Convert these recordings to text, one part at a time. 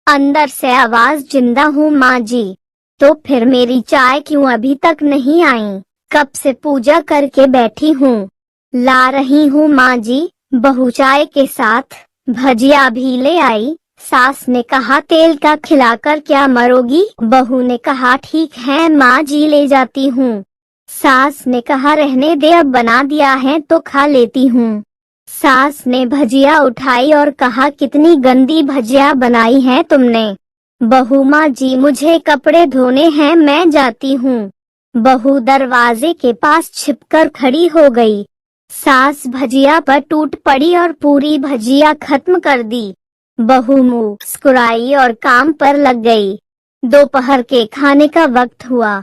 अंदर से आवाज, जिंदा हूँ माँ जी। तो फिर मेरी चाय क्यों अभी तक नहीं आई? कब से पूजा करके बैठी हूँ। ला रही हूँ माँ जी। बहू चाय के साथ भजिया भी ले आई। सास ने कहा, तेल का खिलाकर क्या मरोगी? बहू ने कहा, ठीक है माँ जी, ले जाती हूँ। सास ने कहा, रहने दे, अब बना दिया है तो खा लेती हूँ। सास ने भजिया उठाई और कहा, कितनी गंदी भजिया बनाई है तुमने। बहू, माँ जी मुझे कपड़े धोने हैं, मैं जाती हूँ। बहू दरवाजे के पास छिपकर खड़ी हो गई। सास भजिया पर टूट पड़ी और पूरी भजिया खत्म कर दी। बहू मुस्कुराई और काम पर लग गई। दोपहर के खाने का वक्त हुआ।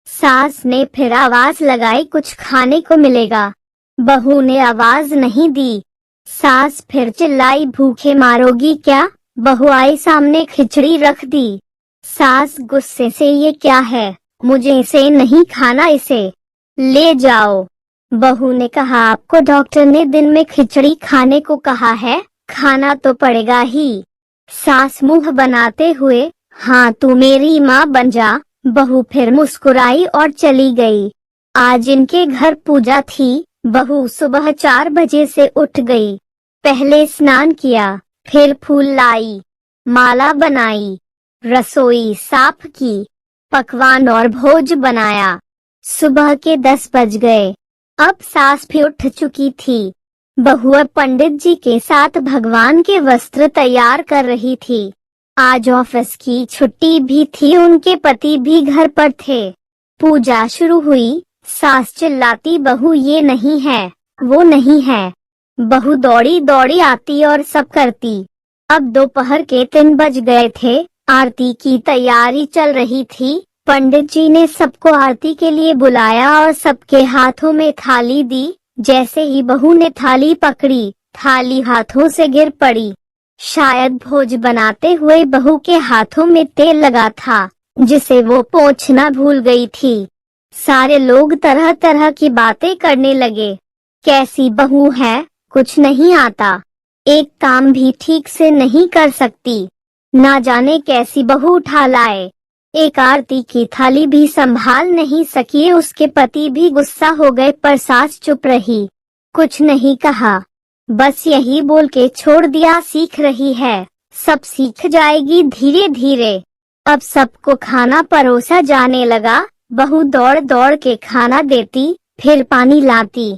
सास ने फिर आवाज लगाई, कुछ खाने को मिलेगा? बहू ने आवाज नहीं दी। सास फिर चिल्लाई, भूखे मारोगी क्या? बहू आई सामने, खिचड़ी रख दी। सास गुस्से से, ये क्या है? मुझे इसे नहीं खाना, इसे ले जाओ। बहू ने कहा, आपको डॉक्टर ने दिन में खिचड़ी खाने को कहा है, खाना तो पड़ेगा ही। सास मुंह बनाते हुए, हाँ तू मेरी माँ बन जा। बहू फिर मुस्कुराई और चली गई। आज इनके घर पूजा थी। बहू सुबह 4 बजे से उठ गई। पहले स्नान किया, फिर फूल लाई, माला बनाई, रसोई साफ की, पकवान और भोज बनाया। सुबह के 10 बज गए। अब सास भी उठ चुकी थी। बहू अब पंडित जी के साथ भगवान के वस्त्र तैयार कर रही थी। आज ऑफिस की छुट्टी भी थी, उनके पति भी घर पर थे। पूजा शुरू हुई। सास चिल्लाती, बहू ये नहीं है, वो नहीं है। बहू दौड़ी दौड़ी आती और सब करती। अब दोपहर के 3 बज गए थे। आरती की तैयारी चल रही थी। पंडित जी ने सबको आरती के लिए बुलाया और सबके हाथों में थाली दी। जैसे ही बहू ने थाली पकड़ी, थाली हाथों से गिर पड़ी। शायद भोज बनाते हुए बहू के हाथों में तेल लगा था, जिसे वो पोंछना भूल गई थी। सारे लोग तरह तरह की बातें करने लगे। कैसी बहू है, कुछ नहीं आता, एक काम भी ठीक से नहीं कर सकती, ना जाने कैसी बहू उठा लाए। एक आरती की थाली भी संभाल नहीं सकी। उसके पति भी गुस्सा हो गए, पर सास चुप रही, कुछ नहीं कहा, बस यही बोल के छोड़ दिया, सीख रही है, सब सीख जाएगी धीरे धीरे। अब सबको खाना परोसा जाने लगा। बहू दौड़ दौड़ के खाना देती, फिर पानी लाती।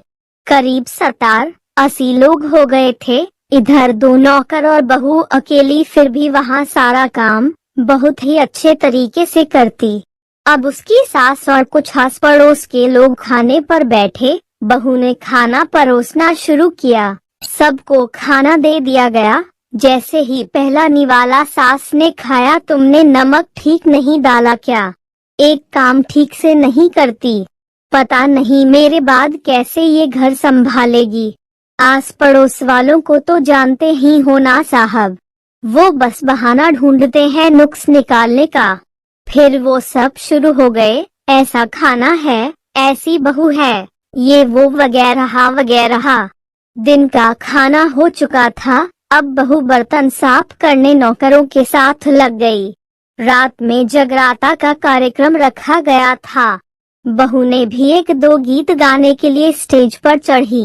करीब 70-80 लोग हो गए थे। इधर 2 नौकर और बहू अकेली, फिर भी वहाँ सारा काम बहुत ही अच्छे तरीके से करती। अब उसकी सास और कुछ आस पड़ोस के लोग खाने पर बैठे। बहू ने खाना परोसना शुरू किया। सबको खाना दे दिया गया। जैसे ही पहला निवाला सास ने खाया, तुमने नमक ठीक नहीं डाला क्या? एक काम ठीक से नहीं करती, पता नहीं मेरे बाद कैसे ये घर संभालेगी। आस पड़ोस वालों को तो जानते ही हो ना साहब, वो बस बहाना ढूंढते हैं नुक्स निकालने का। फिर वो सब शुरू हो गए, ऐसा खाना है, ऐसी बहू है, ये वो वगैरह वगैरह। दिन का खाना हो चुका था। अब बहू बर्तन साफ करने नौकरों के साथ लग गई। रात में जगराता का कार्यक्रम रखा गया था। बहू ने भी 1-2 गीत गाने के लिए स्टेज पर चढ़ी।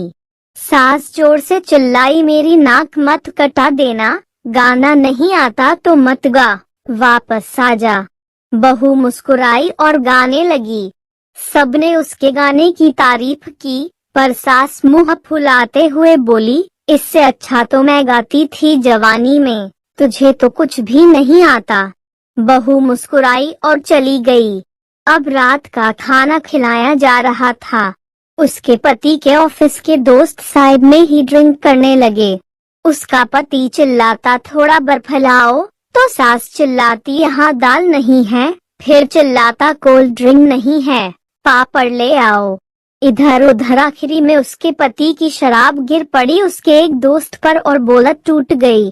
सास जोर से चिल्लाई, मेरी नाक मत कटा देना, गाना नहीं आता तो मत गा, वापस आ जा। बहू मुस्कुराई और गाने लगी। सबने उसके गाने की तारीफ की, पर सास मुंह फुलाते हुए बोली, इससे अच्छा तो मैं गाती थी जवानी में, तुझे तो कुछ भी नहीं आता। बहू मुस्कुराई और चली गई। अब रात का खाना खिलाया जा रहा था। उसके पति के ऑफिस के दोस्त साइड में ही ड्रिंक करने लगे। उसका पति चिल्लाता, थोड़ा बर्फ लाओ, तो सास चिल्लाती, यहाँ दाल नहीं है। फिर चिल्लाता, कोल्ड ड्रिंक नहीं है, पापड़ ले आओ। इधर उधर आखिरी में उसके पति की शराब गिर पड़ी उसके एक दोस्त पर और बोलत टूट गई।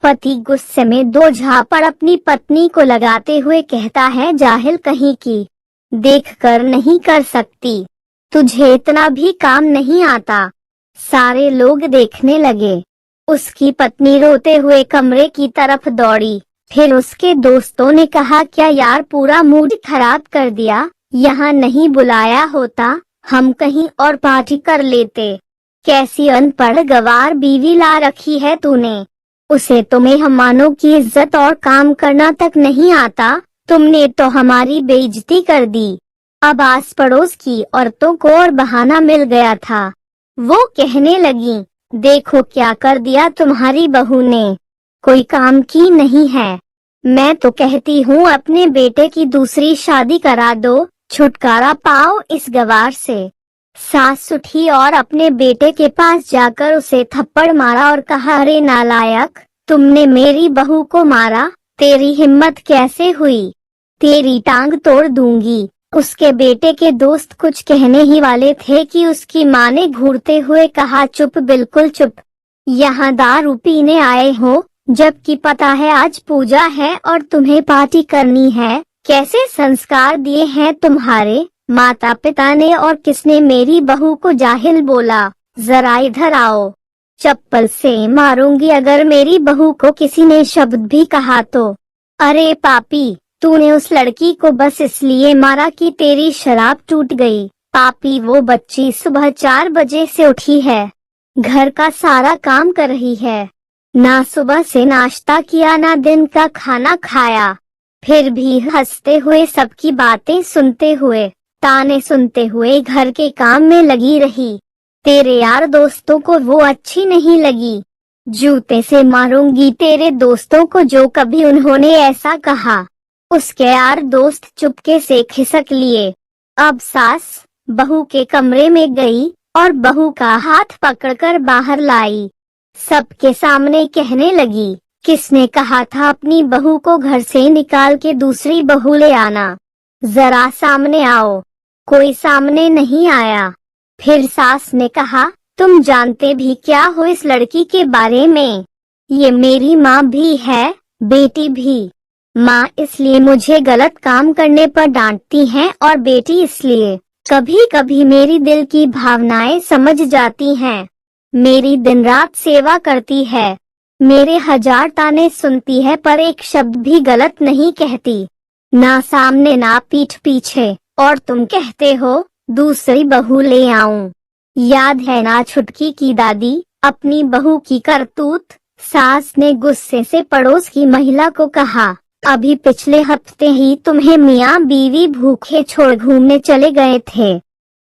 पति गुस्से में 2 झापड़ अपनी पत्नी को लगाते हुए कहता है, जाहिल कहीं की, देखकर नहीं कर सकती, तुझे इतना भी काम नहीं आता। सारे लोग देखने लगे। उसकी पत्नी रोते हुए कमरे की तरफ दौड़ी। फिर उसके दोस्तों ने कहा, क्या यार पूरा मूड खराब कर दिया, यहाँ नहीं बुलाया होता, हम कहीं और पार्टी कर लेते। कैसी अनपढ़ गवार बीवी ला रखी है तूने, उसे तो मेहमानों की इज्जत और काम करना तक नहीं आता, तुमने तो हमारी बेइज्जती कर दी। अब आस पड़ोस की औरतों को और बहाना मिल गया था। वो कहने लगी, देखो क्या कर दिया तुम्हारी बहू ने, कोई काम की नहीं है। मैं तो कहती हूँ अपने बेटे की दूसरी शादी करा दो, छुटकारा पाओ इस गवार से। सास उठी और अपने बेटे के पास जाकर उसे थप्पड़ मारा और कहा, अरे नालायक, तुमने मेरी बहू को मारा, तेरी हिम्मत कैसे हुई, तेरी टांग तोड़ दूंगी। उसके बेटे के दोस्त कुछ कहने ही वाले थे कि उसकी माँ ने घूरते हुए कहा, चुप, बिल्कुल चुप, यहाँ दारू पीने आए हो, जबकि पता है आज पूजा है और तुम्हें पार्टी करनी है। कैसे संस्कार दिए हैं तुम्हारे माता पिता ने, और किसने मेरी बहू को जाहिल बोला, जरा इधर आओ, चप्पल से मारूंगी अगर मेरी बहू को किसी ने शब्द भी कहा तो। अरे पापी, तूने उस लड़की को बस इसलिए मारा कि तेरी शराब टूट गई। पापी, वो बच्ची सुबह 4 बजे से उठी है, घर का सारा काम कर रही है, ना सुबह से नाश्ता किया ना दिन का खाना खाया, फिर भी हंसते हुए सबकी बातें सुनते हुए, ताने सुनते हुए घर के काम में लगी रही। तेरे यार दोस्तों को वो अच्छी नहीं लगी, जूते से मारूंगी तेरे दोस्तों को जो कभी उन्होंने ऐसा कहा। उसके यार दोस्त चुपके से खिसक लिए। अब सास बहू के कमरे में गई और बहू का हाथ पकड़कर बाहर लाई। सबके सामने कहने लगी, किसने कहा था अपनी बहू को घर से निकाल के दूसरी बहू ले आना, जरा सामने आओ। कोई सामने नहीं आया। फिर सास ने कहा, तुम जानते भी क्या हो इस लड़की के बारे में, ये मेरी माँ भी है, बेटी भी। माँ इसलिए मुझे गलत काम करने पर डांटती हैं और बेटी इसलिए, कभी कभी मेरी दिल की भावनाएं समझ जाती हैं। मेरी दिन रात सेवा करती है, मेरे 1000 ताने सुनती है पर एक शब्द भी गलत नहीं कहती, ना सामने ना पीठ पीछे। और तुम कहते हो दूसरी बहू ले आऊं, याद है ना छुटकी की दादी, अपनी बहू की करतूत। सास ने गुस्से से पड़ोस की महिला को कहा, अभी पिछले हफ्ते ही तुम्हें मियाँ बीवी भूखे छोड़ घूमने चले गए थे।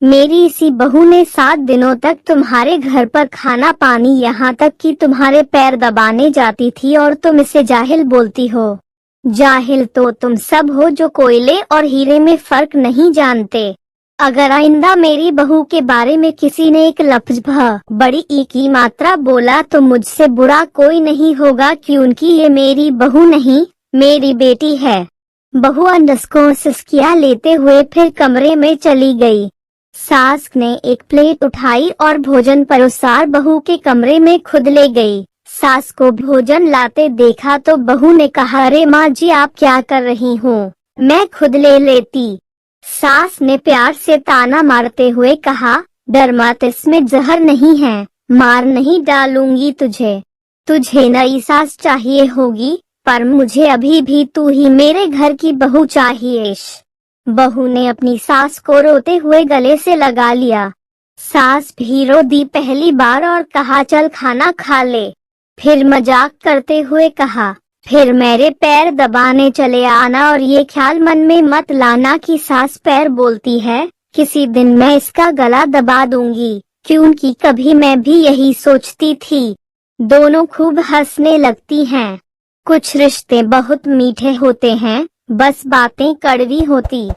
मेरी इसी बहू ने 7 दिनों तक तुम्हारे घर पर खाना पानी, यहाँ तक कि तुम्हारे पैर दबाने जाती थी और तुम इसे जाहिल बोलती हो। जाहिल तो तुम सब हो जो कोयले और हीरे में फर्क नहीं जानते। अगर आइंदा मेरी बहू के बारे में किसी ने एक लफ्ज बड़ी ई की मात्रा बोला तो मुझसे बुरा कोई नहीं होगा, क्योंकि ये मेरी बहू नहीं, मेरी बेटी है। बहू अंडरस्कोर सिसकियां लेते हुए फिर कमरे में चली गई। सास ने एक प्लेट उठाई और भोजन परोसार बहू के कमरे में खुद ले गई। सास को भोजन लाते देखा तो बहू ने कहा, अरे माँ जी आप क्या कर रही हो, मैं खुद ले लेती। सास ने प्यार से ताना मारते हुए कहा, डर मत, इसमें जहर नहीं है, मार नहीं डालूंगी तुझे। तुझे नई सास चाहिए होगी, पर मुझे अभी भी तू ही मेरे घर की बहू चाहिए। बहू ने अपनी सास को रोते हुए गले से लगा लिया। सास भी रो दी पहली बार और कहा, चल खाना खा ले। फिर मजाक करते हुए कहा, फिर मेरे पैर दबाने चले आना और ये ख्याल मन में मत लाना कि सास पैर बोलती है, किसी दिन मैं इसका गला दबा दूंगी, क्योंकि कभी मैं भी यही सोचती थी। दोनों खूब हंसने लगती हैं। कुछ रिश्ते बहुत मीठे होते हैं, बस बातें कड़वी होती।